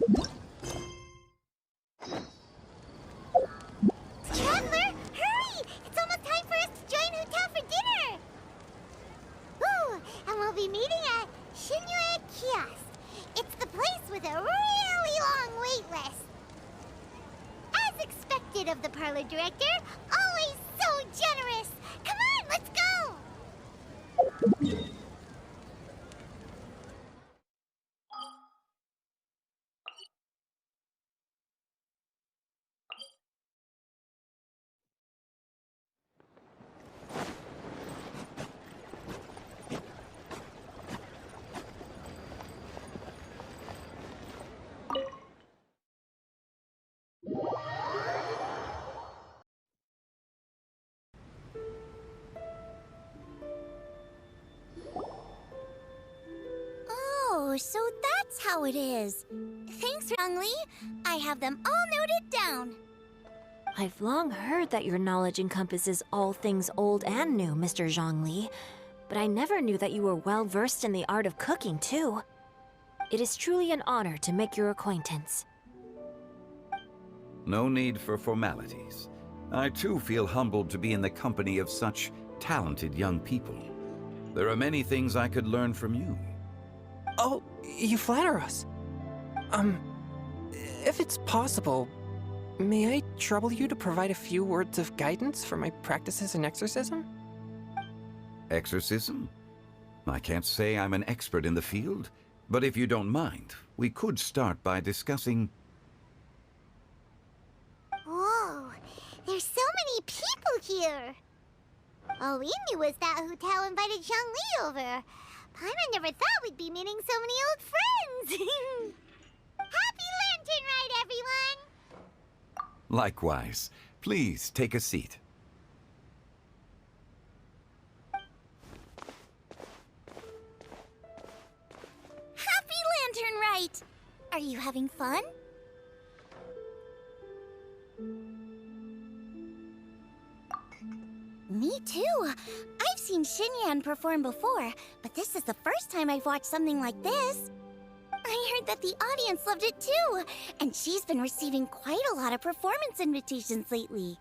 Traveler, hurry! It's almost time for us to join Hotel for dinner! Ooh, and we'll be meeting at Shinue Kiosk. It's the place with a really long wait list. As expected of the parlor director, always so generous. Come on, let's go! Oh, so that's how it is. Thanks, Li. I have them all noted down. I've long heard that your knowledge encompasses all things old and new, Mr. Zhongli, but I never knew that you were well versed in the art of cooking, too. It is truly an honor to make your acquaintance. No need for formalities. I too feel humbled to be in the company of such talented young people. There are many things I could learn from you. Oh, you flatter us. If it's possible, may I trouble you to provide a few words of guidance for my practices in exorcism? Exorcism? I can't say I'm an expert in the field, but if you don't mind, we could start by discussing... Whoa, there's so many people here. All we knew was that Hotel invited Zhongli over. Paimon never thought we'd be meeting so many old friends. Happy Lantern Ride, everyone! Likewise. Please take a seat. Happy Lantern Ride! Are you having fun? Me too. I've seen Xinyan perform before, but this is the first time I've watched something like this. I heard that the audience loved it too, and she's been receiving quite a lot of performance invitations lately.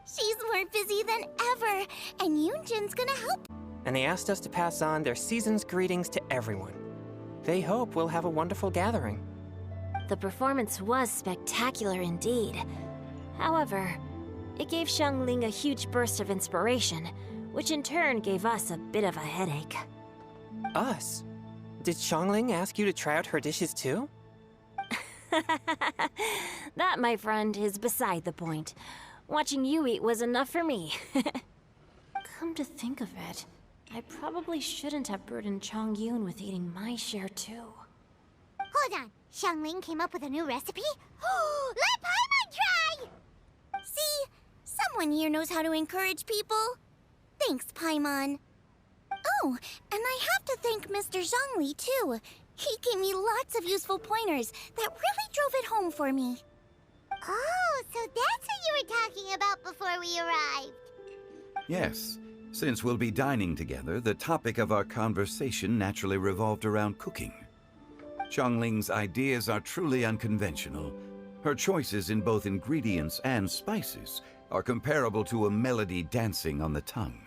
She's more busy than ever, and Yoonjin's gonna help. And they asked us to pass on their season's greetings to everyone. They hope we'll have a wonderful gathering. The performance was spectacular indeed. However, it gave Xiangling a huge burst of inspiration, which in turn gave us a bit of a headache. Us? Did Xiangling ask you to try out her dishes too? That, my friend, is beside the point. Watching you eat was enough for me. Come to think of it, I probably shouldn't have burdened Chongyun with eating my share too. Hold on, Xiangling came up with a new recipe? Let Paimon try! See? Someone here knows how to encourage people. Thanks, Paimon. Oh, and I have to thank Mr. Zhongli, too. He gave me lots of useful pointers that really drove it home for me. Oh, so that's what you were talking about before we arrived. Yes. Since we'll be dining together, the topic of our conversation naturally revolved around cooking. Xiangling's ideas are truly unconventional. Her choices in both ingredients and spices are comparable to a melody dancing on the tongue.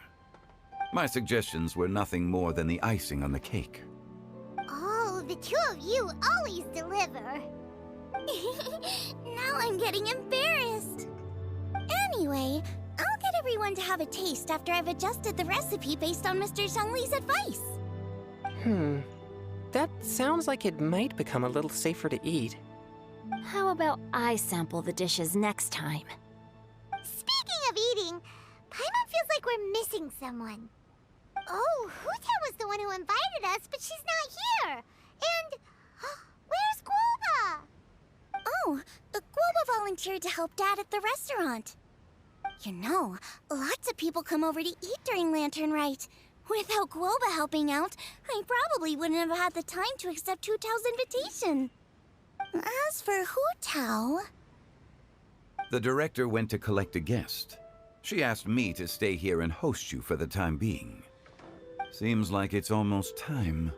My suggestions were nothing more than the icing on the cake. Oh, the two of you always deliver. Now I'm getting embarrassed. Anyway, I'll get everyone to have a taste after I've adjusted the recipe based on Mr. Zhongli's advice. That sounds like it might become a little safer to eat. How about I sample the dishes next time? Speaking of eating, Paimon feels like we're missing someone. Oh, Huta was the one who invited us, but she's not here. And where's Guoba? Oh, Guoba volunteered to help Dad at the restaurant. You know, lots of people come over to eat during Lantern Rite. Without Guoba helping out, I probably wouldn't have had the time to accept Hu Tao's invitation. As for Hu Tao... The director went to collect a guest. She asked me to stay here and host you for the time being. Seems like it's almost time.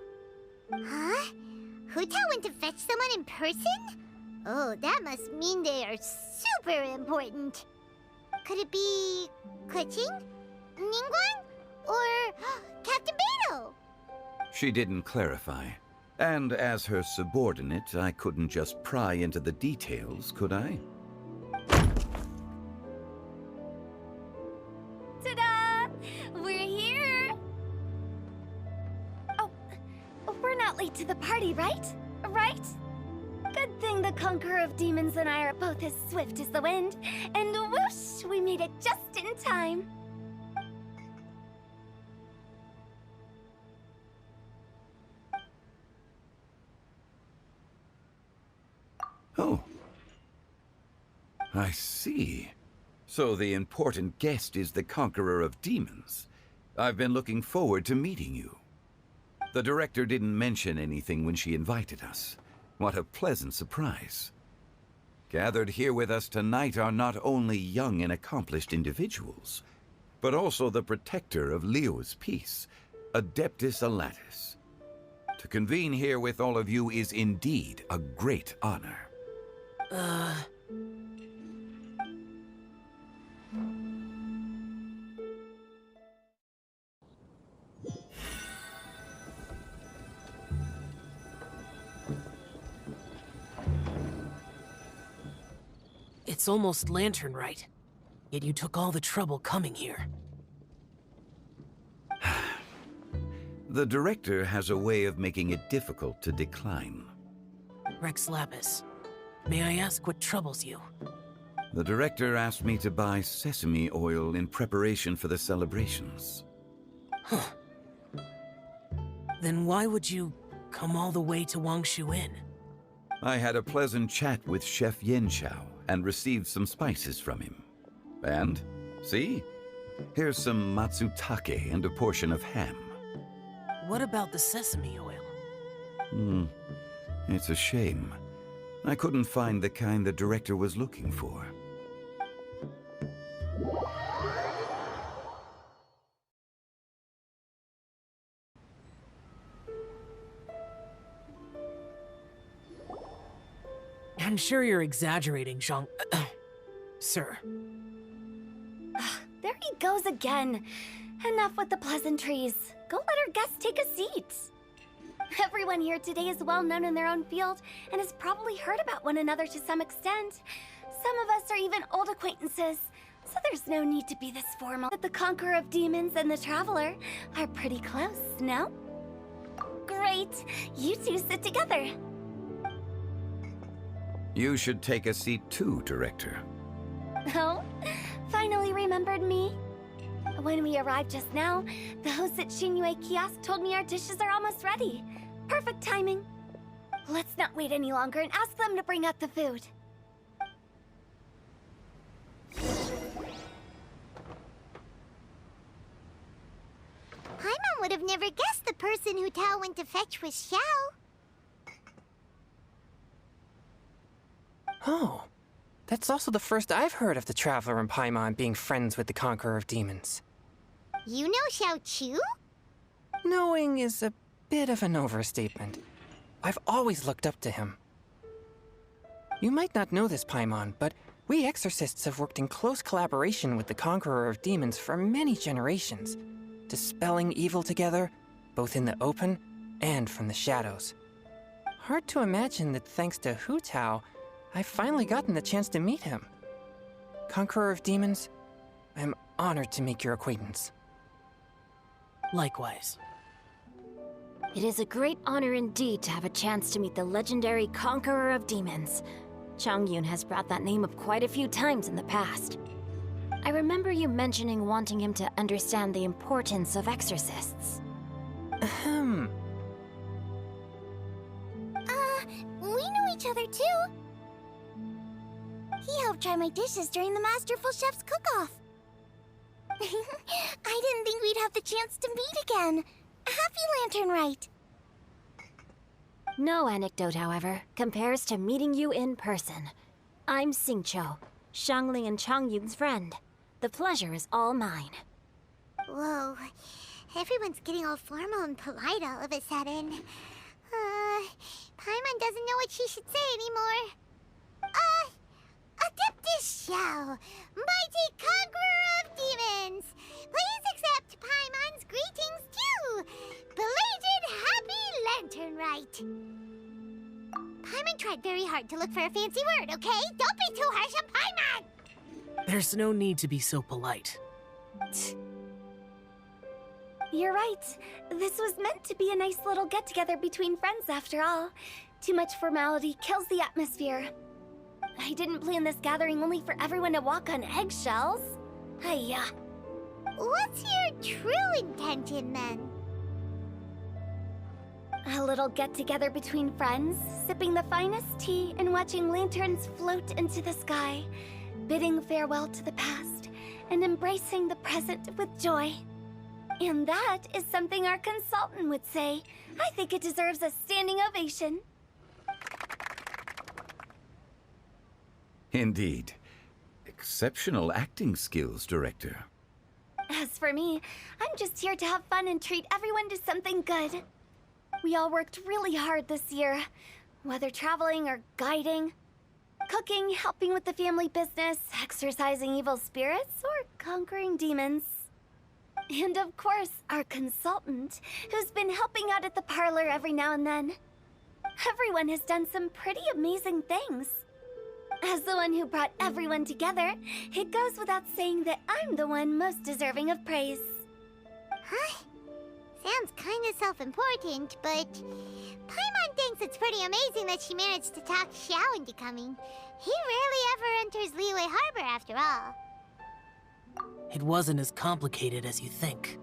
Huh? Hu Tao went to fetch someone in person? Oh, that must mean they are super important. Could it be Kuching, Ningguang, or Captain Beto? She didn't clarify. And as her subordinate, I couldn't just pry into the details, could I? Ta-da! We're here! Oh, we're not late to the party, right? Right? Good thing the Conqueror of Demons and I are both as swift as the wind, and whoosh, we made it just in time. Oh. I see. So the important guest is the Conqueror of Demons. I've been looking forward to meeting you. The director didn't mention anything when she invited us. What a pleasant surprise. Gathered here with us tonight are not only young and accomplished individuals, but also the protector of Leo's peace, Adeptus Alatus. To convene here with all of you is indeed a great honor. It's almost lantern right, yet you took all the trouble coming here. The director has a way of making it difficult to decline. Rex Lapis, may I ask what troubles you? The director asked me to buy sesame oil in preparation for the celebrations. Huh. Then why would you come all the way to Wangshu Inn? I had a pleasant chat with Chef Yen Chao and received some spices from him. And, see? Here's some matsutake and a portion of ham. What about the sesame oil? It's a shame. I couldn't find the kind the director was looking for. I'm sure you're exaggerating, Zhang... Sir. There he goes again. Enough with the pleasantries. Go let our guests take a seat. Everyone here today is well known in their own field and has probably heard about one another to some extent. Some of us are even old acquaintances, so there's no need to be this formal. But the Conqueror of Demons and the Traveler are pretty close, no? Great! You two sit together. You should take a seat too, Director. Oh? Finally remembered me? When we arrived just now, the hosts at Shinue Kiosk told me our dishes are almost ready. Perfect timing. Let's not wait any longer and ask them to bring out the food. Paimon would have never guessed the person who Tao went to fetch was Xiao. Oh, that's also the first I've heard of the Traveler and Paimon being friends with the Conqueror of Demons. You know Xiao Chu? Knowing is a bit of an overstatement. I've always looked up to him. You might not know this, Paimon, but we exorcists have worked in close collaboration with the Conqueror of Demons for many generations, dispelling evil together, both in the open and from the shadows. Hard to imagine that thanks to Hu Tao, I've finally gotten the chance to meet him. Conqueror of Demons, I'm honored to make your acquaintance. Likewise. It is a great honor indeed to have a chance to meet the legendary Conqueror of Demons. Changyun has brought that name up quite a few times in the past. I remember you mentioning wanting him to understand the importance of exorcists. Ahem. We know each other too. He helped try my dishes during the Masterful Chef's cook-off. I didn't think we'd have the chance to meet again. Happy Lantern Rite. No anecdote, however, compares to meeting you in person. I'm Xingqiu, Xiangling and Changyun's friend. The pleasure is all mine. Whoa, everyone's getting all formal and polite all of a sudden. Paimon doesn't know what she should say anymore. Xiao, mighty conqueror of demons. Please accept Paimon's greetings too. Belated Happy Lantern Rite. Paimon tried very hard to look for a fancy word, okay? Don't be too harsh on Paimon! There's no need to be so polite. You're right. This was meant to be a nice little get-together between friends after all. Too much formality kills the atmosphere. I didn't plan this gathering only for everyone to walk on eggshells. Hiya. What's your true intention then? A little get-together between friends, sipping the finest tea and watching lanterns float into the sky, bidding farewell to the past and embracing the present with joy. And that is something our consultant would say. I think it deserves a standing ovation. Indeed. Exceptional acting skills, Director. As for me, I'm just here to have fun and treat everyone to something good. We all worked really hard this year, whether traveling or guiding, cooking, helping with the family business, exorcising evil spirits, or conquering demons. And of course, our consultant, who's been helping out at the parlor every now and then. Everyone has done some pretty amazing things. As the one who brought everyone together, it goes without saying that I'm the one most deserving of praise. Huh? Sounds kind of self-important, but Paimon thinks it's pretty amazing that she managed to talk Xiao into coming. He rarely ever enters Liyue Harbor after all. It wasn't as complicated as you think.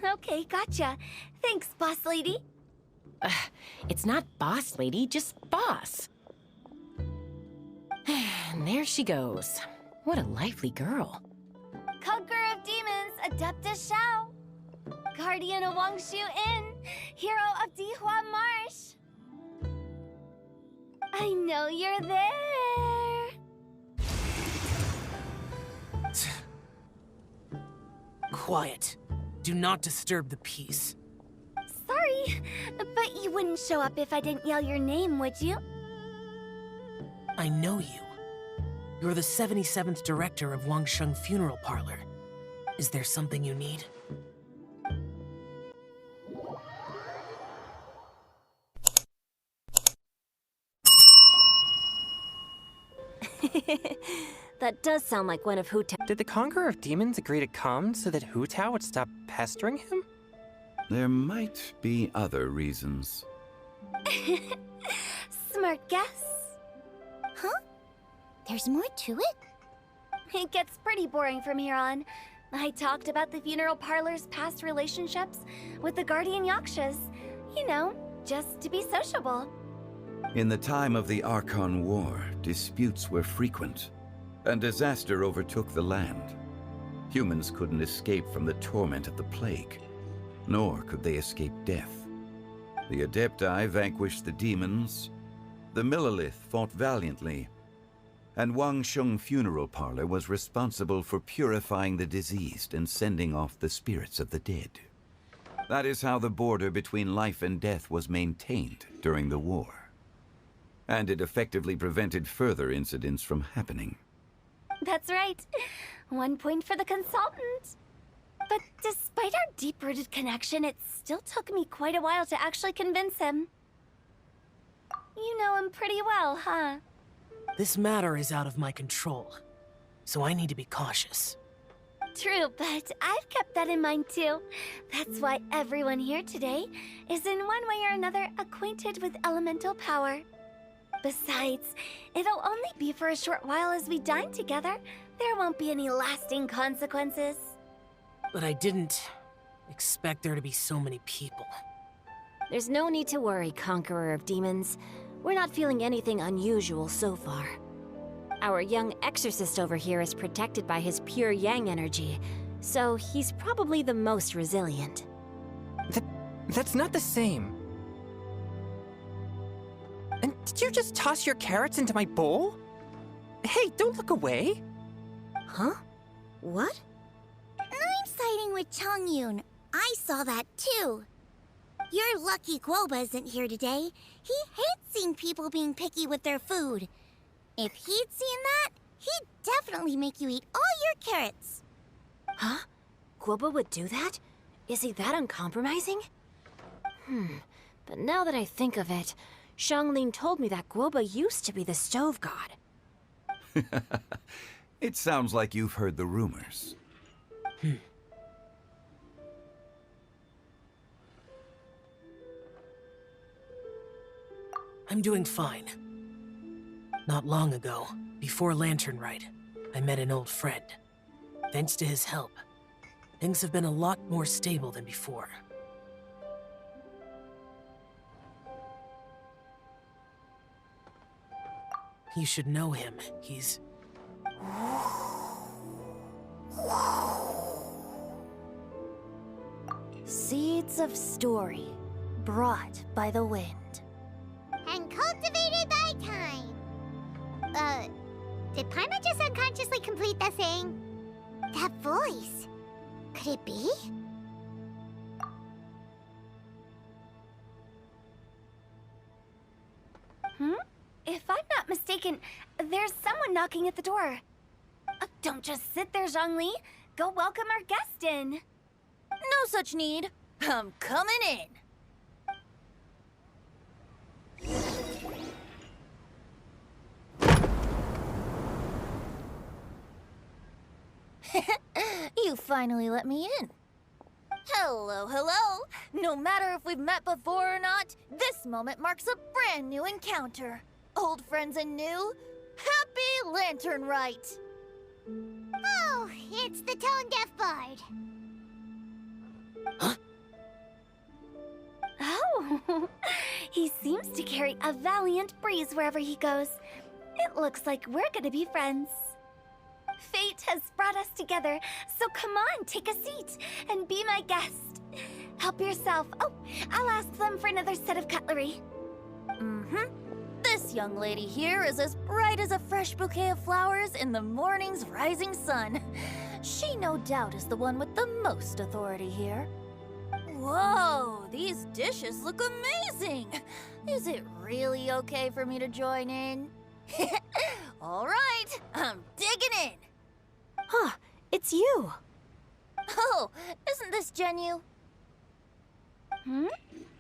Okay, gotcha. Thanks, boss lady. It's not boss lady, just boss. And there she goes. What a lively girl. Conqueror of demons, Adeptus Xiao. Guardian of Wangshu Inn, hero of Dihua Marsh. I know you're there. Quiet. Do not disturb the peace. Sorry, but you wouldn't show up if I didn't yell your name, would you? I know you. You're the 77th director of Wangsheng Funeral Parlor. Is there something you need? That does sound like one of Hu Tao's. Did the Conqueror of Demons agree to come so that Hu Tao would stop pestering him? There might be other reasons. Smart guess. Huh? There's more to it? It gets pretty boring from here on. I talked about the funeral parlor's past relationships with the guardian yakshas. You know, just to be sociable. In the time of the Archon War, disputes were frequent, and disaster overtook the land. Humans couldn't escape from the torment of the plague, nor could they escape death. The Adepti vanquished the demons, the Millelith fought valiantly, and Wangsheng Funeral Parlor was responsible for purifying the diseased and sending off the spirits of the dead. That is how the border between life and death was maintained during the war. And it effectively prevented further incidents from happening. That's right. 1 point for the consultant. But despite our deep-rooted connection, it still took me quite a while to actually convince him. You know him pretty well, huh? This matter is out of my control, so I need to be cautious. True, but I've kept that in mind too. That's why everyone here today is in one way or another acquainted with elemental power. Besides, it'll only be for a short while as we dine together. There won't be any lasting consequences. But I didn't expect there to be so many people. There's no need to worry, Conqueror of Demons. We're not feeling anything unusual so far. Our young exorcist over here is protected by his pure yang energy, so he's probably the most resilient. That's not the same. And did you just toss your carrots into my bowl? Hey, don't look away. Huh? What? I'm siding with Chongyun. I saw that too. You're lucky Guoba isn't here today. He hates seeing people being picky with their food. If he'd seen that, he'd definitely make you eat all your carrots. Huh? Guoba would do that? Is he that uncompromising? But now that I think of it, Xiangling told me that Guoba used to be the stove god. It sounds like you've heard the rumors. I'm doing fine. Not long ago, before Lantern Rite, I met an old friend. Thanks to his help, things have been a lot more stable than before. You should know him. He's... Seeds of story, brought by the wind. And cultivated by time. Did Paimon just unconsciously complete that saying? That voice. Could it be? If I'm not mistaken, there's someone knocking at the door. Don't just sit there, Zhongli. Go welcome our guest in. No such need. I'm coming in. You finally let me in. Hello, hello. No matter if we've met before or not, this moment marks a brand new encounter. Old friends and new. Happy Lantern Rite. Oh, it's the tone-deaf bard. Oh, he seems to carry a valiant breeze wherever he goes. It looks like we're gonna be friends. Fate has brought us together, so come on, take a seat and be my guest. Help yourself. Oh, I'll ask them for another set of cutlery. This young lady here is as bright as a fresh bouquet of flowers in the morning's rising sun. She no doubt is the one with the most authority here. Whoa, these dishes look amazing! Is it really okay for me to join in? All right, I'm digging in. Huh, it's you. Oh, isn't this Genyu?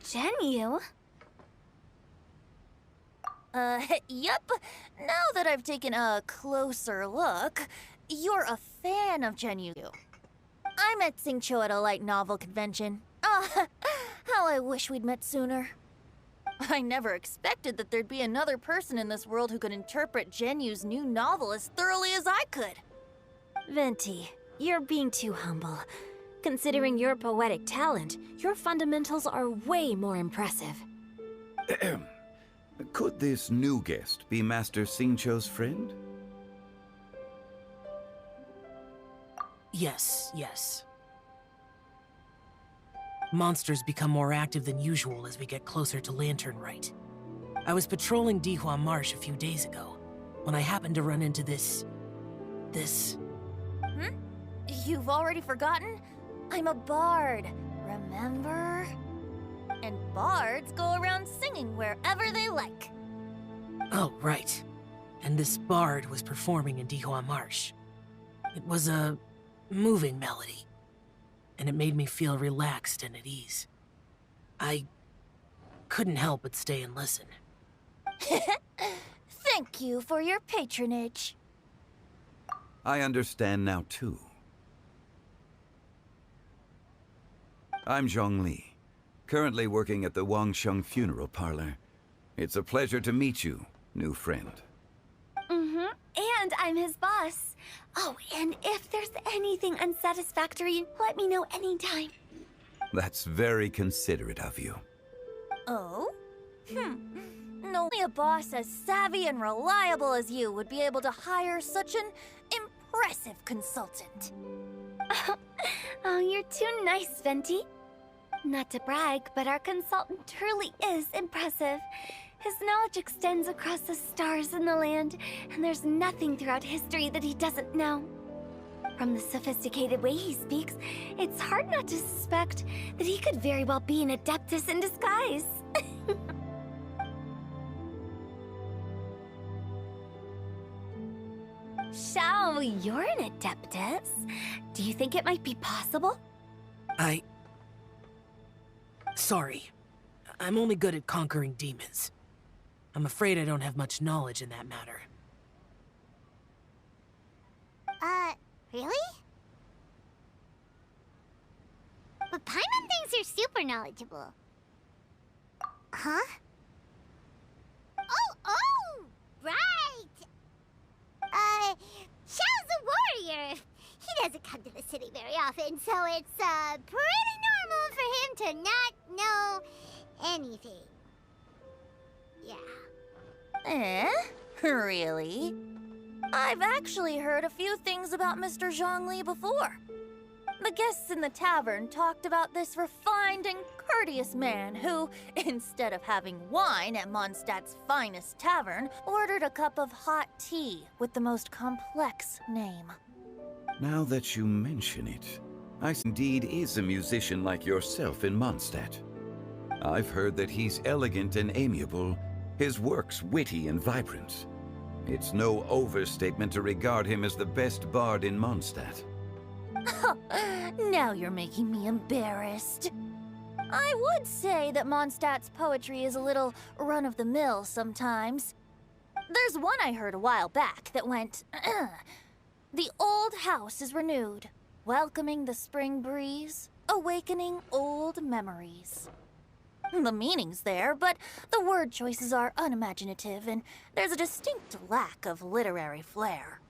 Genyu? Yep. Now that I've taken a closer look, you're a fan of Genyu. I met Xingqiu at a light novel convention. How I wish we'd met sooner. I never expected that there'd be another person in this world who could interpret Genyu's new novel as thoroughly as I could. Venti, you're being too humble. Considering your poetic talent, your fundamentals are way more impressive. Could this new guest be Master Xingqiu's friend? Yes. Monsters become more active than usual as we get closer to Lantern Rite. I was patrolling Dihua Marsh a few days ago, when I happened to run into this... You've already forgotten? I'm a bard, remember? And bards go around singing wherever they like. Oh, right. And this bard was performing in Dihua Marsh. It was a moving melody, and it made me feel relaxed and at ease. I couldn't help but stay and listen. Thank you for your patronage. I understand now, too. I'm Zhongli, currently working at the Wangsheng Funeral Parlor. It's a pleasure to meet you, new friend. And I'm his boss. Oh, and if there's anything unsatisfactory, let me know anytime. That's very considerate of you. Oh? Only a boss as savvy and reliable as you would be able to hire such an impressive consultant. Oh, you're too nice, Venti. Not to brag, but our consultant truly is impressive. His knowledge extends across the stars and the land, and there's nothing throughout history that he doesn't know. From the sophisticated way he speaks, it's hard not to suspect that he could very well be an adeptus in disguise. Shao, you're an adeptus. Do you think it might be possible? Sorry. I'm only good at conquering demons. I'm afraid I don't have much knowledge in that matter. Really? But Paimon thinks you're super knowledgeable. Huh? Oh, right! Xiao's a warrior. He doesn't come to the city very often, so it's, pretty normal for him to not know anything. Yeah. Really? I've actually heard a few things about Mr. Zhongli before. The guests in the tavern talked about this refined and courteous man who, instead of having wine at Mondstadt's finest tavern, ordered a cup of hot tea with the most complex name. Now that you mention it, indeed is a musician like yourself in Mondstadt. I've heard that he's elegant and amiable, his works witty and vibrant. It's no overstatement to regard him as the best bard in Mondstadt. Now you're making me embarrassed. I would say that Mondstadt's poetry is a little run-of-the-mill sometimes. There's one I heard a while back that went, "The old house is renewed, welcoming the spring breeze, awakening old memories." The meaning's there, but the word choices are unimaginative, and there's a distinct lack of literary flair.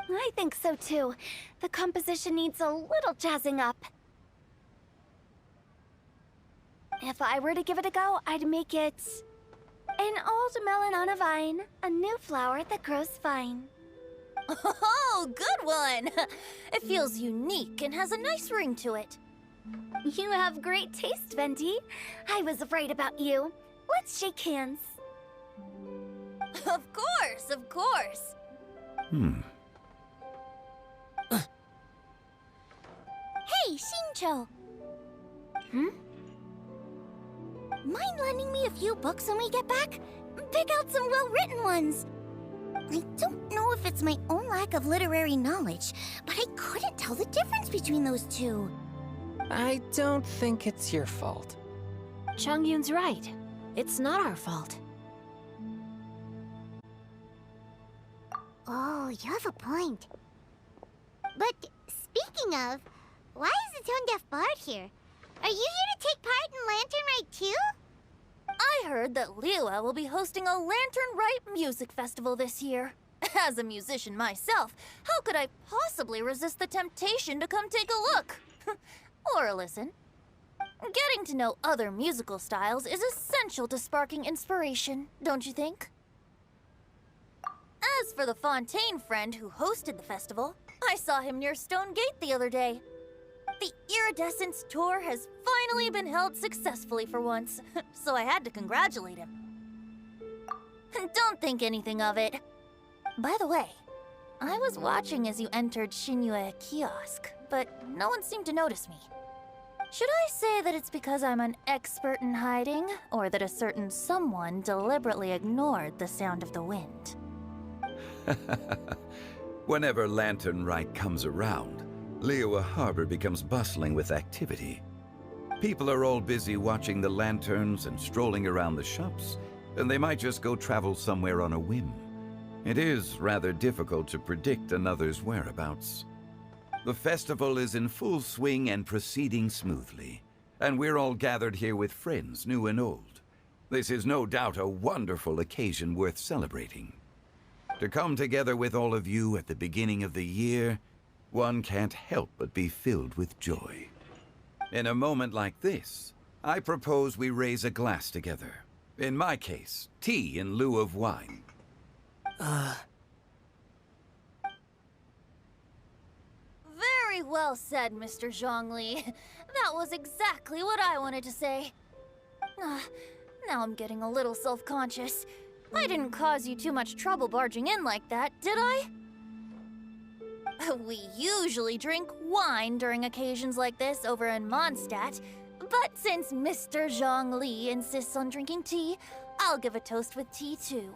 I think so too. The composition needs a little jazzing up. If I were to give it a go, I'd make it an old melon on a vine, a new flower that grows fine. Oh, good one! It feels unique and has a nice ring to it. You have great taste, Venti. I was right about you. Let's shake hands. Of course, of course. Hey, Xingqiu. Mind lending me a few books when we get back? Pick out some well-written ones. I don't know if it's my own lack of literary knowledge, but I couldn't tell the difference between those two. I don't think it's your fault. Chongyun's right. It's not our fault. Oh, you have a point. But speaking of, why is the tone-deaf bard here? Are you here to take part in Lantern Rite too? I heard that Liua will be hosting a Lantern Rite music festival this year. As a musician myself, how could I possibly resist the temptation to come take a look? Or listen. Getting to know other musical styles is essential to sparking inspiration, don't you think? As for the Fontaine friend who hosted the festival, I saw him near Stone Gate the other day. The Iridescence tour has finally been held successfully for once, so I had to congratulate him. Don't think anything of it. By the way, I was watching as you entered Xinyue Kiosk, but no one seemed to notice me. Should I say that it's because I'm an expert in hiding, or that a certain someone deliberately ignored the sound of the wind? Whenever Lantern Rite comes around, Liua Harbor becomes bustling with activity. People are all busy watching the lanterns and strolling around the shops, and they might just go travel somewhere on a whim. It is rather difficult to predict another's whereabouts. The festival is in full swing and proceeding smoothly, and we're all gathered here with friends, new and old. This is no doubt a wonderful occasion worth celebrating. To come together with all of you at the beginning of the year, one can't help but be filled with joy. In a moment like this, I propose we raise a glass together. In my case, tea in lieu of wine. Very well said, Mr. Zhongli. That was exactly what I wanted to say. Now I'm getting a little self-conscious. I didn't cause you too much trouble barging in like that, did I? We usually drink wine during occasions like this over in Mondstadt, but since Mr. Zhongli insists on drinking tea, I'll give a toast with tea too.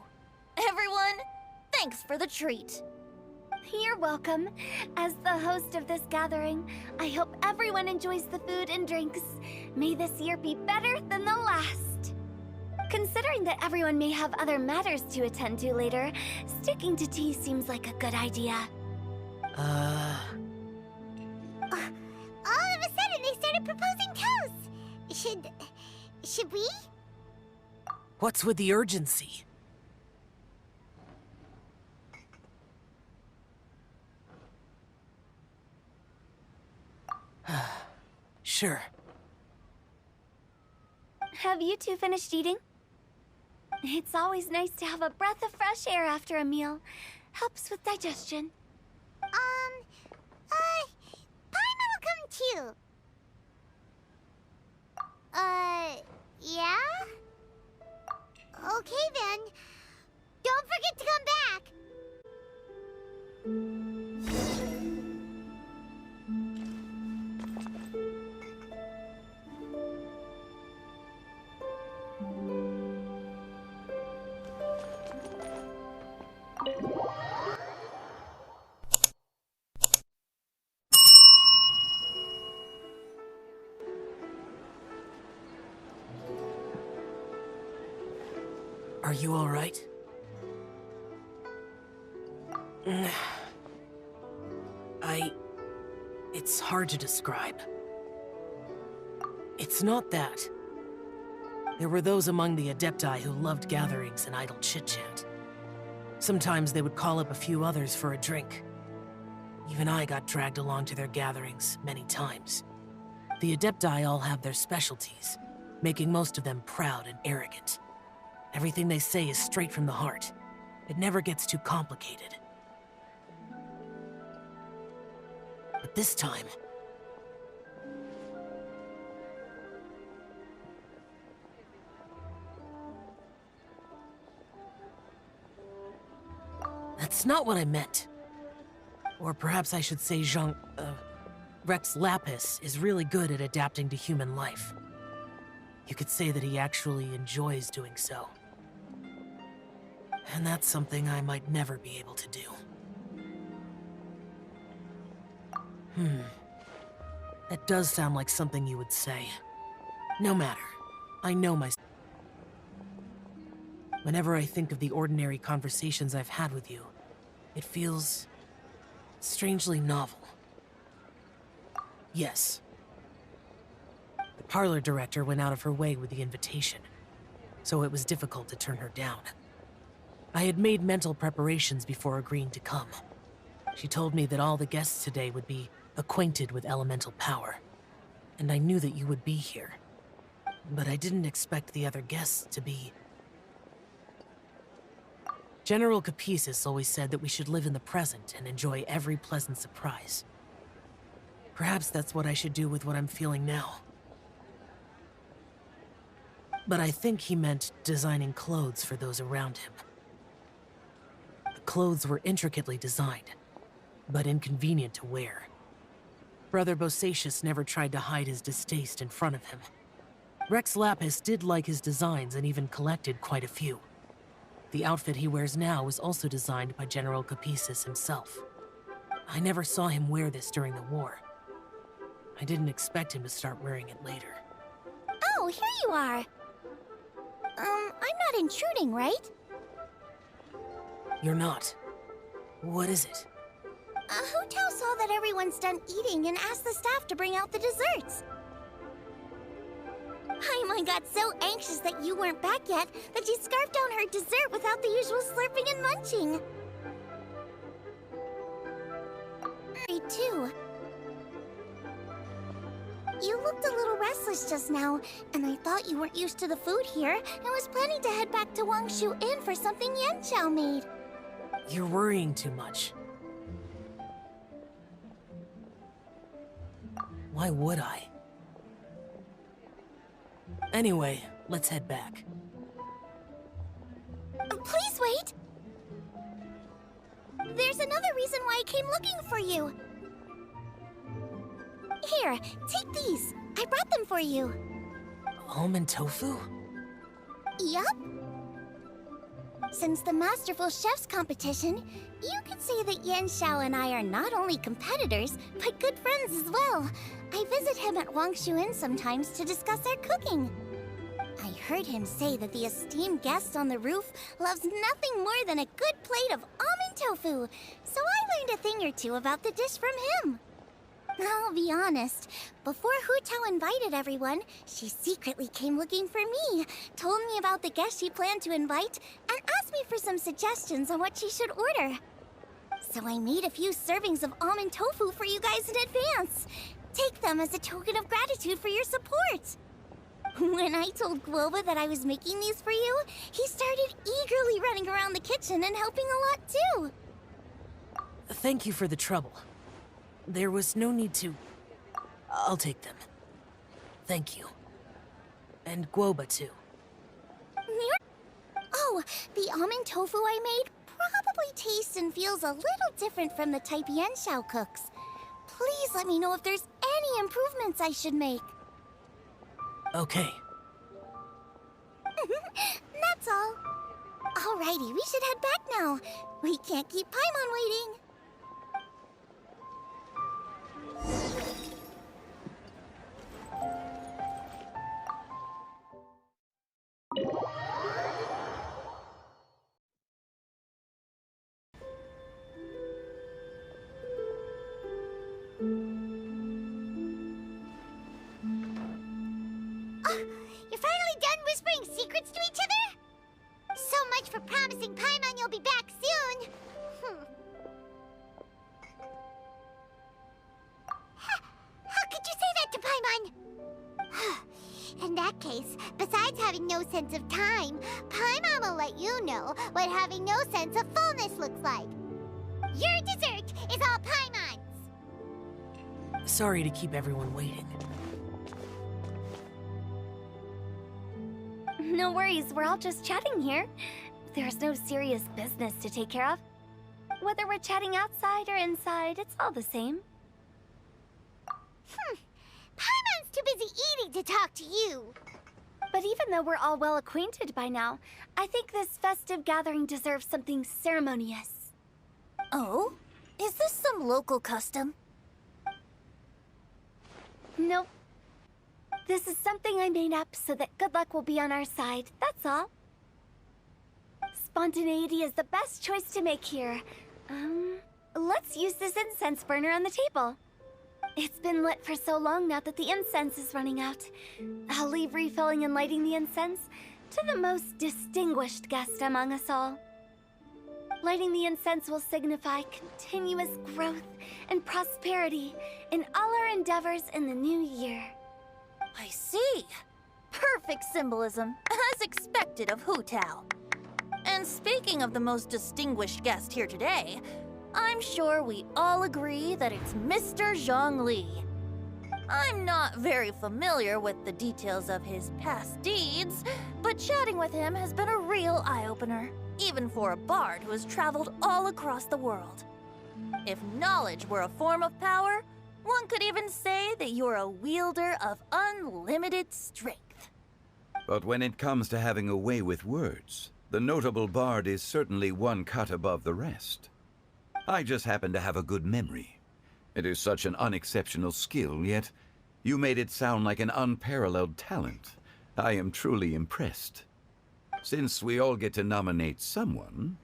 Everyone, thanks for the treat. You're welcome. As the host of this gathering, I hope everyone enjoys the food and drinks. May this year be better than the last. Considering that everyone may have other matters to attend to later, sticking to tea seems like a good idea. All of a sudden, they started proposing toasts. Should we? What's with the urgency? Sure. Have you two finished eating? It's always nice to have a breath of fresh air after a meal. Helps with digestion. Paimon will come too. Yeah? Okay then. Don't forget to come back. Are you all right? It's hard to describe. It's not that. There were those among the Adepti who loved gatherings and idle chit-chat. Sometimes they would call up a few others for a drink. Even I got dragged along to their gatherings many times. The Adepti all have their specialties, making most of them proud and arrogant. Everything they say is straight from the heart. It never gets too complicated. But this time... That's not what I meant. Or perhaps I should say Rex Lapis is really good at adapting to human life. You could say that he actually enjoys doing so. And that's something I might never be able to do. That does sound like something you would say. No matter. I know myself. Whenever I think of the ordinary conversations I've had with you, it feels strangely novel. Yes. The parlor director went out of her way with the invitation, so it was difficult to turn her down. I had made mental preparations before agreeing to come. She told me that all the guests today would be acquainted with elemental power, and I knew that you would be here. But I didn't expect the other guests to be... General Capisis always said that we should live in the present and enjoy every pleasant surprise. Perhaps that's what I should do with what I'm feeling now. But I think he meant designing clothes for those around him. The clothes were intricately designed, but inconvenient to wear. Brother Bosacius never tried to hide his distaste in front of him. Rex Lapis did like his designs and even collected quite a few. The outfit he wears now was also designed by General Capisis himself. I never saw him wear this during the war. I didn't expect him to start wearing it later. Oh, here you are. I'm not intruding, right? You're not. What is it? Hu Tao saw that everyone's done eating and asked the staff to bring out the desserts. Paimon got so anxious that you weren't back yet that she scarfed down her dessert without the usual slurping and munching. Me too. You looked a little restless just now, and I thought you weren't used to the food here and was planning to head back to Wangshu Inn for something Yanqiao made. You're worrying too much. Why would I? Anyway, let's head back. Please wait! there's another reason why I came looking for you. Here, take these. I brought them for you. Almond tofu? Yup. Since the Masterful Chef's competition, you could say that Yan Xiao and I are not only competitors, but good friends as well. I visit him at Wangshu Inn sometimes to discuss our cooking. I heard him say that the esteemed guest on the roof loves nothing more than a good plate of almond tofu, so I learned a thing or two about the dish from him. I'll be honest, before Hu Tao invited everyone, she secretly came looking for me, told me about the guests she planned to invite, and asked me for some suggestions on what she should order. So I made a few servings of almond tofu for you guys in advance. Take them as a token of gratitude for your support. When I told Guoba that I was making these for you, he started eagerly running around the kitchen and helping a lot too. Thank you for the trouble. There was no need to... I'll take them. Thank you. And Guoba, too. Oh, the almond tofu I made probably tastes and feels a little different from the type Yan Xiao cooks. Please let me know if there's any improvements I should make. Okay. That's all. Alrighty, we should head back now. We can't keep Paimon waiting. You're finally done whispering secrets to each other? So much for promising Paimon you'll be back soon. How could you say that to Paimon? In that case, besides having no sense of time, Paimon will let you know what having no sense of fullness looks like. Your dessert is all Paimon's. Sorry to keep everyone waiting. No worries, we're all just chatting here. There's no serious business to take care of. Whether we're chatting outside or inside, it's all the same. Paimon's too busy eating to talk to you. But even though we're all well acquainted by now, I think this festive gathering deserves something ceremonious. Oh? Is this some local custom? Nope. This is something I made up so that good luck will be on our side, that's all. Spontaneity is the best choice to make here. Let's use this incense burner on the table. It's been lit for so long now that the incense is running out. I'll leave refilling and lighting the incense to the most distinguished guest among us all. Lighting the incense will signify continuous growth and prosperity in all our endeavors in the new year. I see. Perfect symbolism, as expected of Hu Tao. And speaking of the most distinguished guest here today, I'm sure we all agree that it's Mr. Zhongli. I'm not very familiar with the details of his past deeds, but chatting with him has been a real eye-opener, even for a bard who has traveled all across the world. If knowledge were a form of power, one could even say that you're a wielder of unlimited strength. But when it comes to having a way with words, the notable bard is certainly one cut above the rest. I just happen to have a good memory. It is such an unexceptional skill, yet you made it sound like an unparalleled talent. I am truly impressed. Since we all get to nominate someone...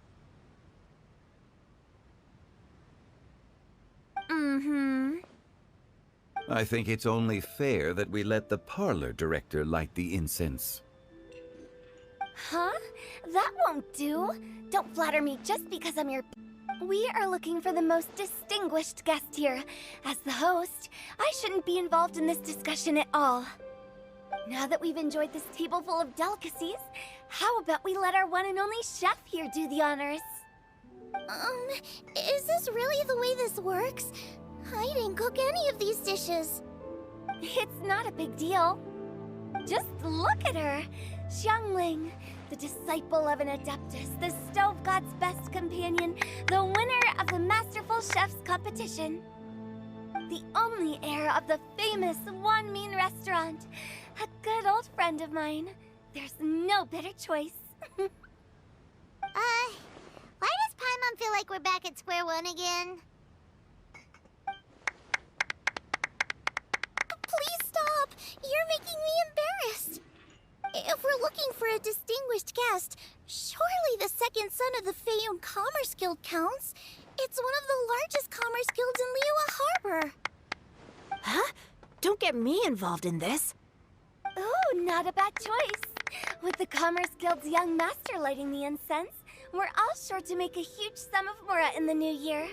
I think it's only fair that we let the parlor director light the incense. Huh? That won't do. Don't flatter me just because I'm your... We are looking for the most distinguished guest here. As the host, I shouldn't be involved in this discussion at all. Now that we've enjoyed this table full of delicacies, how about we let our one and only chef here do the honors? Is this really the way this works? I didn't cook any of these dishes. It's not a big deal. Just look at her. Xiangling, the disciple of an adeptus, the stove god's best companion, the winner of the Masterful Chef's competition. The only heir of the famous One Mean restaurant. A good old friend of mine. There's no better choice. Why does Paimon feel like we're back at square one again? Please stop! You're making me embarrassed. If we're looking for a distinguished guest, surely the second son of the Feyun Commerce Guild counts. It's one of the largest commerce guilds in Liyue Harbor. Huh? Don't get me involved in this. Ooh, not a bad choice. With the Commerce Guild's young master lighting the incense, we're all sure to make a huge sum of mora in the new year.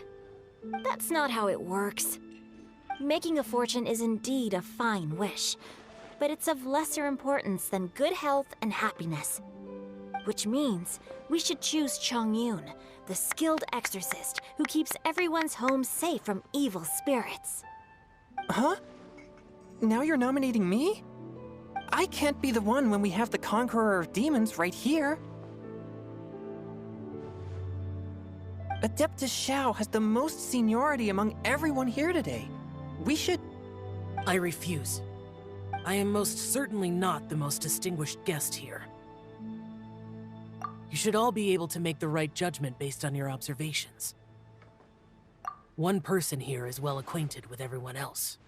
That's not how it works. Making a fortune is indeed a fine wish, but it's of lesser importance than good health and happiness. Which means we should choose Chongyun, the skilled exorcist who keeps everyone's home safe from evil spirits. Huh? Now you're nominating me? I can't be the one when we have the Conqueror of Demons right here. Adeptus Shao has the most seniority among everyone here today. We should... I refuse. I am most certainly not the most distinguished guest here. You should all be able to make the right judgment based on your observations. One person here is well acquainted with everyone else.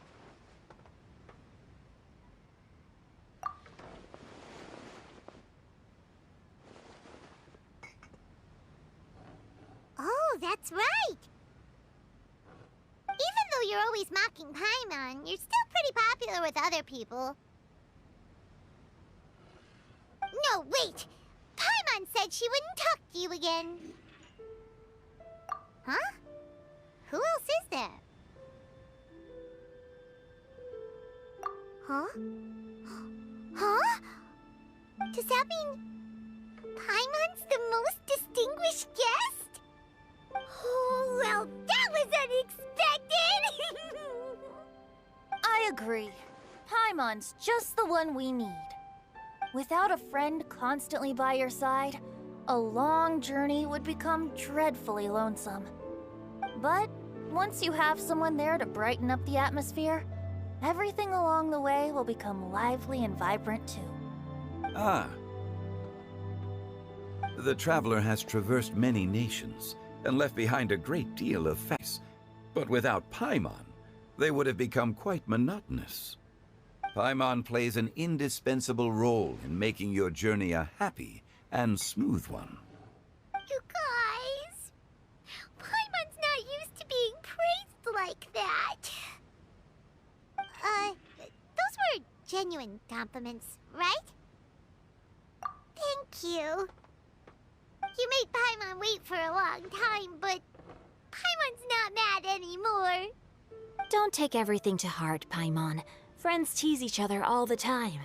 Oh, that's right! Even though you're always mocking Paimon, you're still pretty popular with other people. No, wait! Paimon said she wouldn't talk to you again. Huh? Who else is there? Huh? Huh? Does that mean Paimon's the most distinguished guest? Oh, well, that was unexpected! I agree. Paimon's just the one we need. Without a friend constantly by your side, a long journey would become dreadfully lonesome. But once you have someone there to brighten up the atmosphere, everything along the way will become lively and vibrant too. Ah. The traveler has traversed many nations and left behind a great deal of facts. But without Paimon, they would have become quite monotonous. Paimon plays an indispensable role in making your journey a happy and smooth one. You guys, Paimon's not used to being praised like that. Those were genuine compliments, right? Thank you. You made Paimon wait for a long time, but Paimon's not mad anymore. Don't take everything to heart, Paimon. Friends tease each other all the time.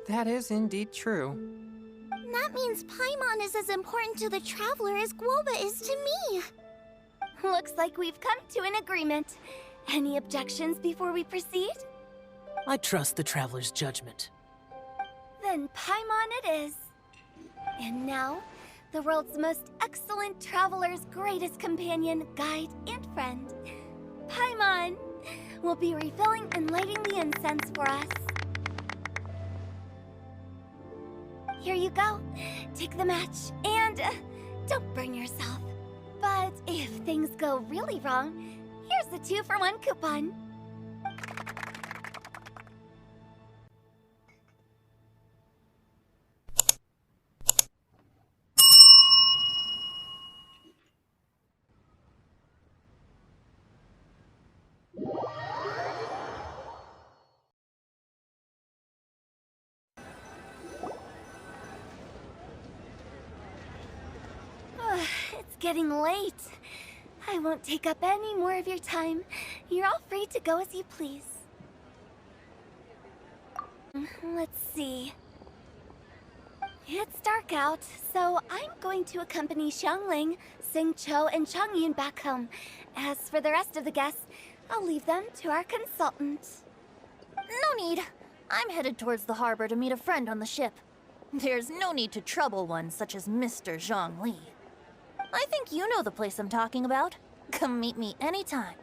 That is indeed true. That means Paimon is as important to the traveler as Guoba is to me. Looks like we've come to an agreement. Any objections before we proceed? I trust the traveler's judgment. Then Paimon it is. And now, the world's most excellent traveler's greatest companion, guide, and friend, Paimon, will be refilling and lighting the incense for us. Here you go. Take the match, and don't burn yourself. But if things go really wrong, here's the 2-for-1 coupon. It's getting late. I won't take up any more of your time. You're all free to go as you please. Let's see. It's dark out, so I'm going to accompany Xiangling, Xingqiu, and Chongyun back home. As for the rest of the guests, I'll leave them to our consultant. No need. I'm headed towards the harbor to meet a friend on the ship. There's no need to trouble one such as Mr. Zhongli. I think you know the place I'm talking about. Come meet me anytime.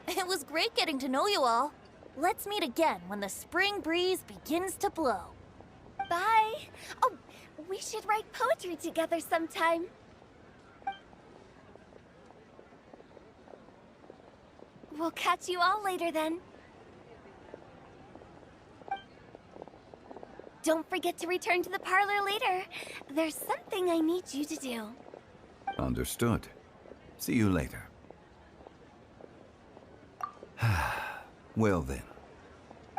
It was great getting to know you all. Let's meet again when the spring breeze begins to blow. Bye. Oh, we should write poetry together sometime. We'll catch you all later then. Don't forget to return to the parlor later. There's something I need you to do. Understood. See you later. Well then.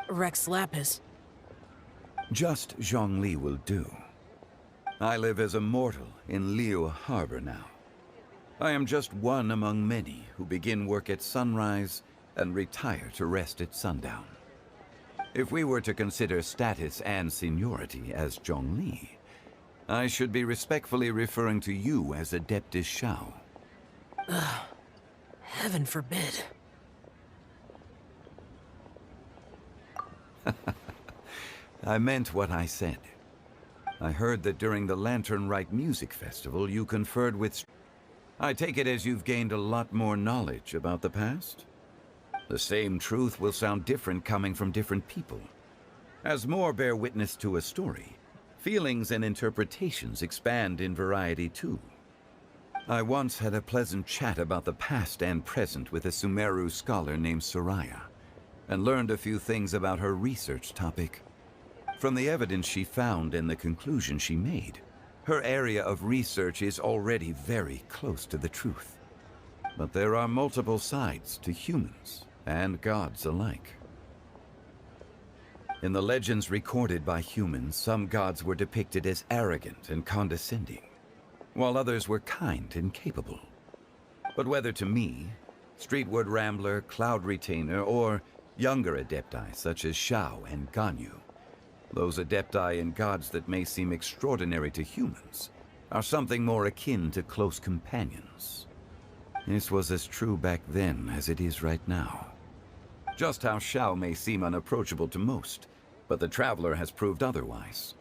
Rex Lapis. Just Zhongli will do. I live as a mortal in Liu Harbor now. I am just one among many who begin work at sunrise and retire to rest at sundown. If we were to consider status and seniority as Zhongli, I should be respectfully referring to you as Adeptus Shao. Heaven forbid. I meant what I said. I heard that during the Lantern Rite Music Festival you conferred with... I take it as you've gained a lot more knowledge about the past? The same truth will sound different coming from different people. As more bear witness to a story, feelings and interpretations expand in variety too. I once had a pleasant chat about the past and present with a Sumeru scholar named Soraya, and learned a few things about her research topic. From the evidence she found and the conclusion she made, her area of research is already very close to the truth. But there are multiple sides to humans and gods alike. In the legends recorded by humans, some gods were depicted as arrogant and condescending, while others were kind and capable. But whether to me, Streetward Rambler, Cloud Retainer, or younger adepti such as Shao and Ganyu, those adepti and gods that may seem extraordinary to humans are something more akin to close companions. This was as true back then as it is right now. Just how Shao may seem unapproachable to most, but the Traveler has proved otherwise.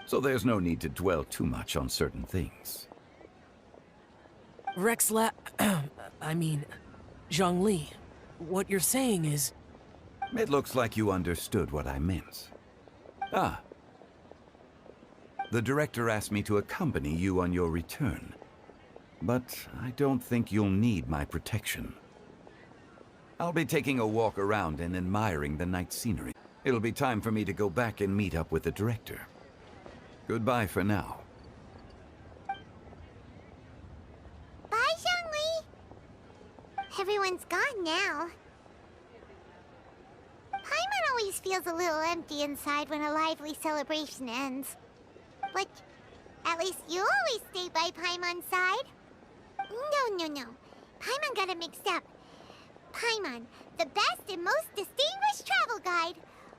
So there's no need to dwell too much on certain things. Zhongli, what you're saying is... It looks like you understood what I meant. Ah. The director asked me to accompany you on your return, but I don't think you'll need my protection. I'll be taking a walk around and admiring the night scenery. It'll be time for me to go back and meet up with the director. Goodbye for now. Bye, Zhongli. Everyone's gone now. Paimon always feels a little empty inside when a lively celebration ends. But at least you always stay by Paimon's side. No. Paimon got it mixed up. Paimon, the best and most distinguished travel guide,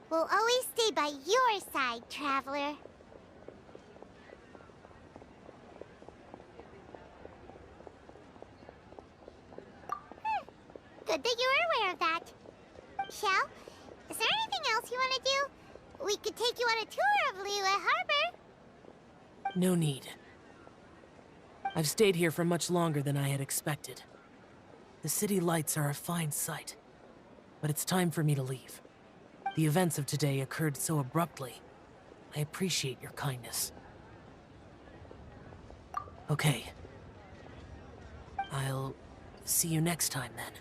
will always stay by your side, Traveler. Good that you're aware of that. Shell, is there anything else you want to do? We could take you on a tour of Liyue Harbor. No need. I've stayed here for much longer than I had expected. The city lights are a fine sight, but it's time for me to leave. The events of today occurred so abruptly. I appreciate your kindness. Okay. I'll see you next time then.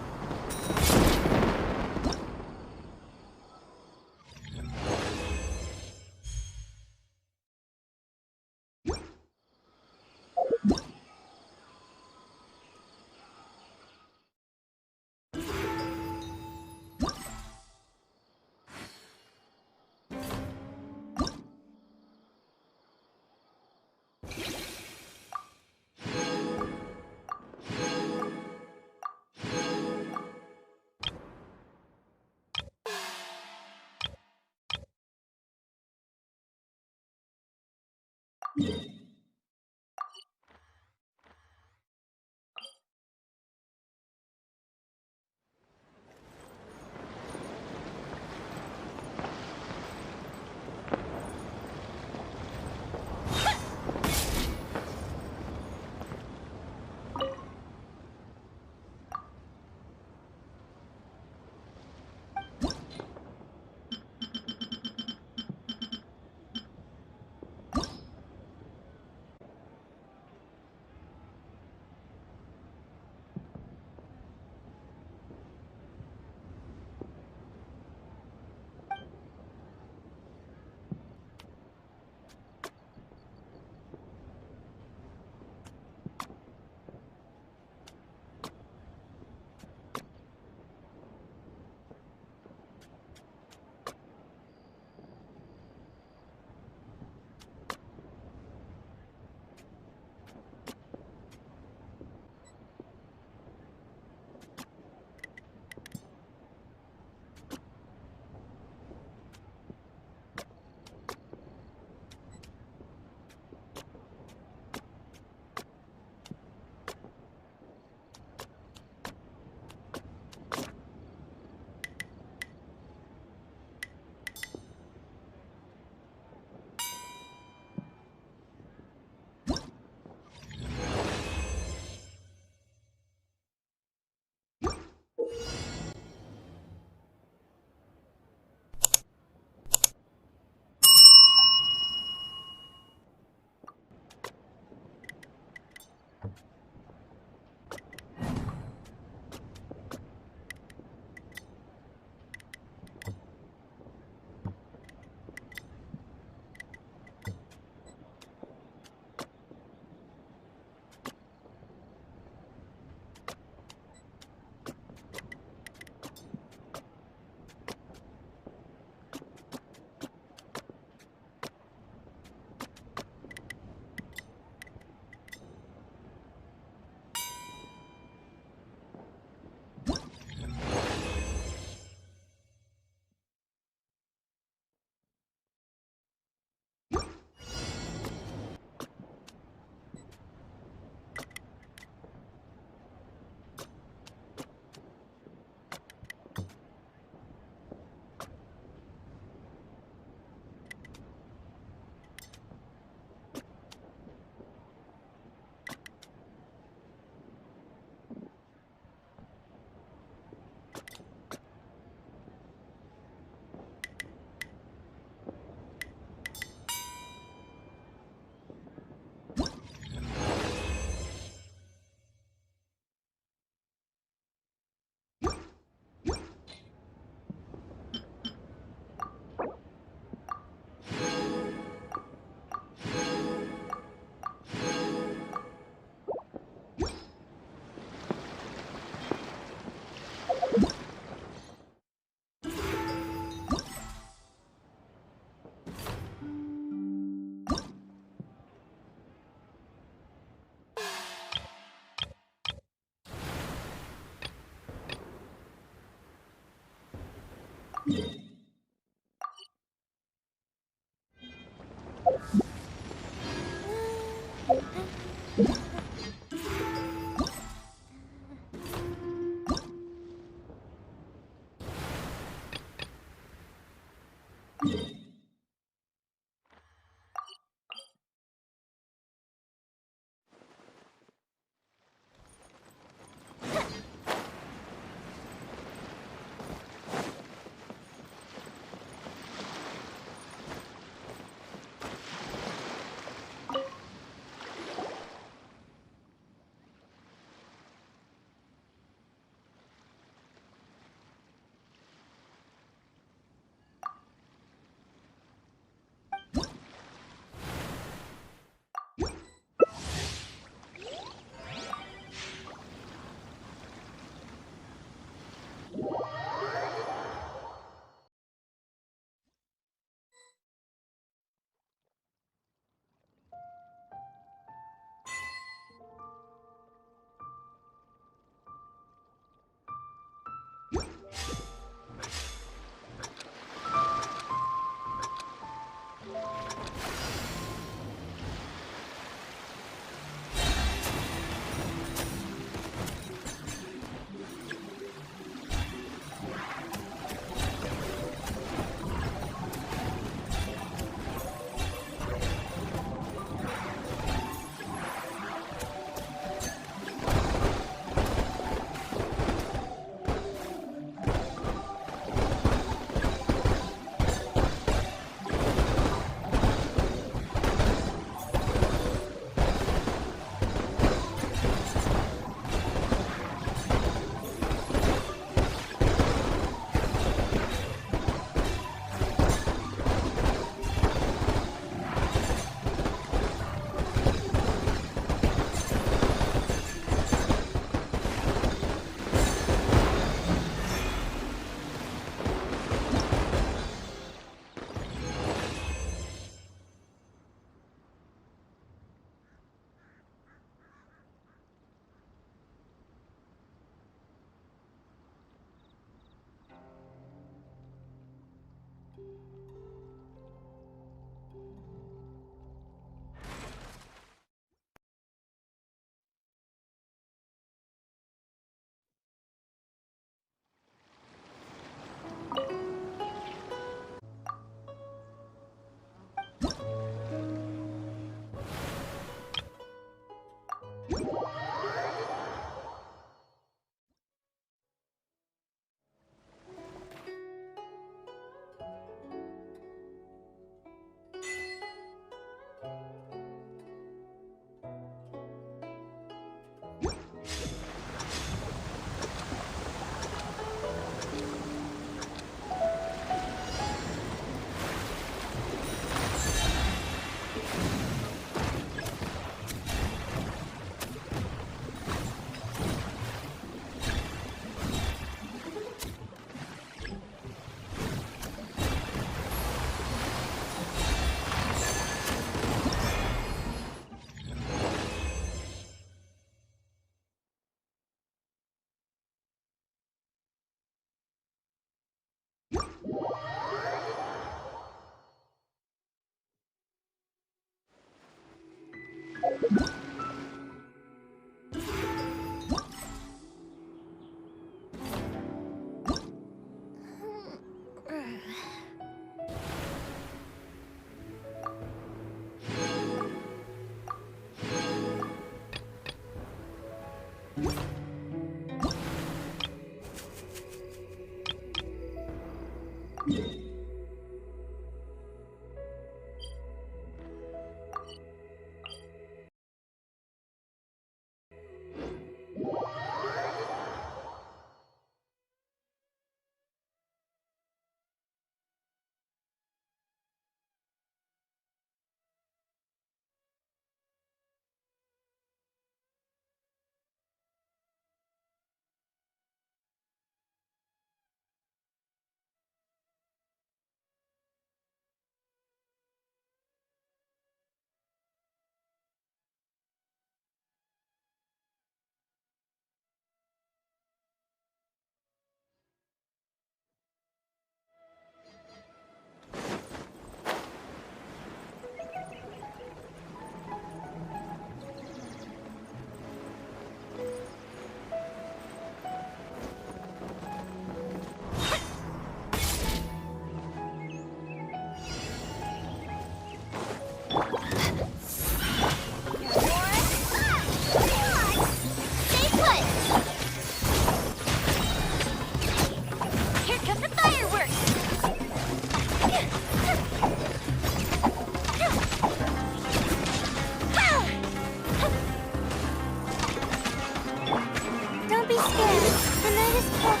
Don't be scared. The night is cold.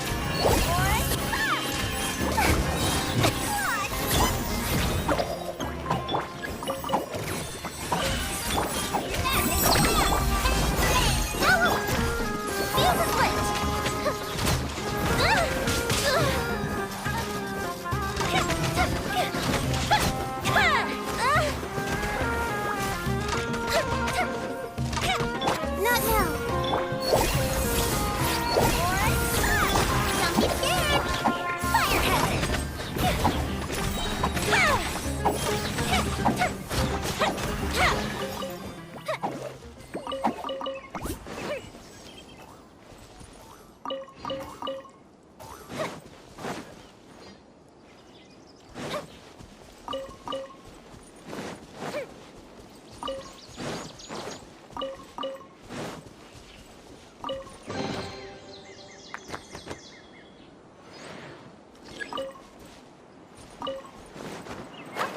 Not now. Don't be scared. Fire hazard.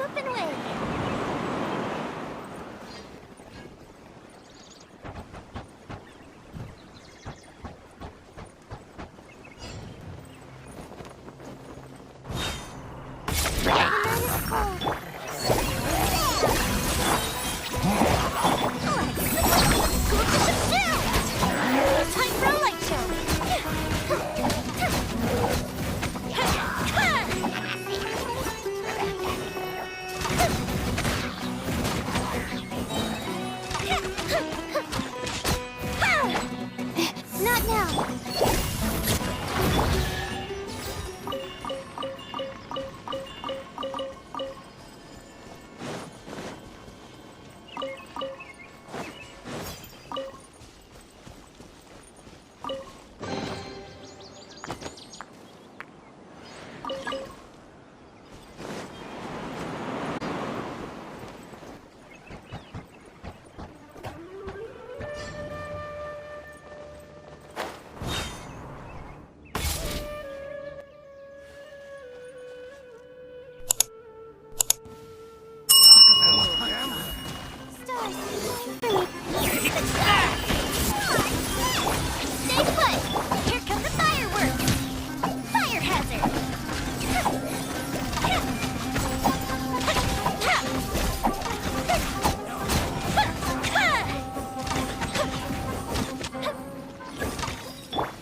Up and away. The night is cold. Time for a light show. Not now. Stars. Stay put. Here come the fireworks. Fire hazard.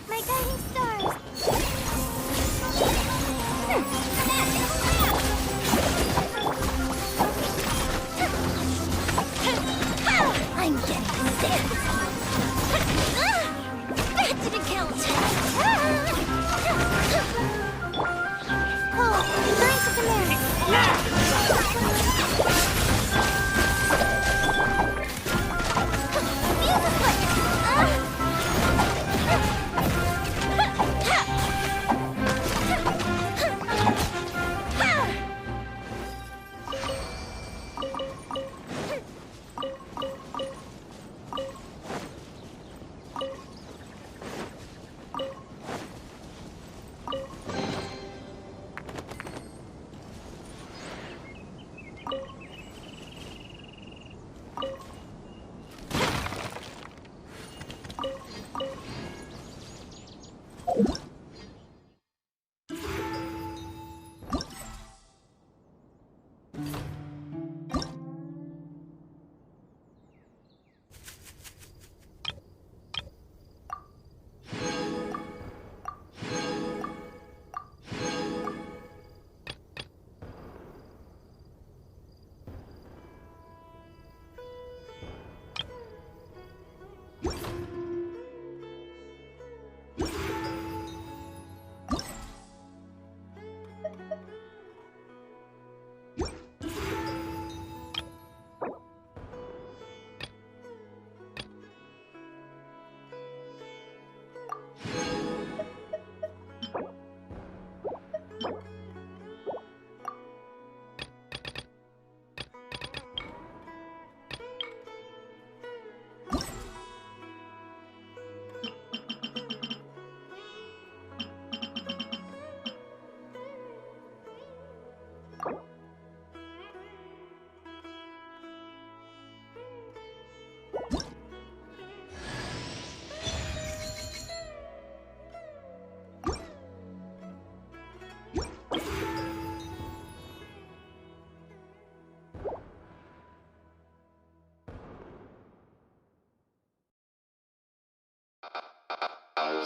My guiding stars. I'm getting sick. That didn't count. Cool. Burn to command. Music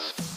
Podcast.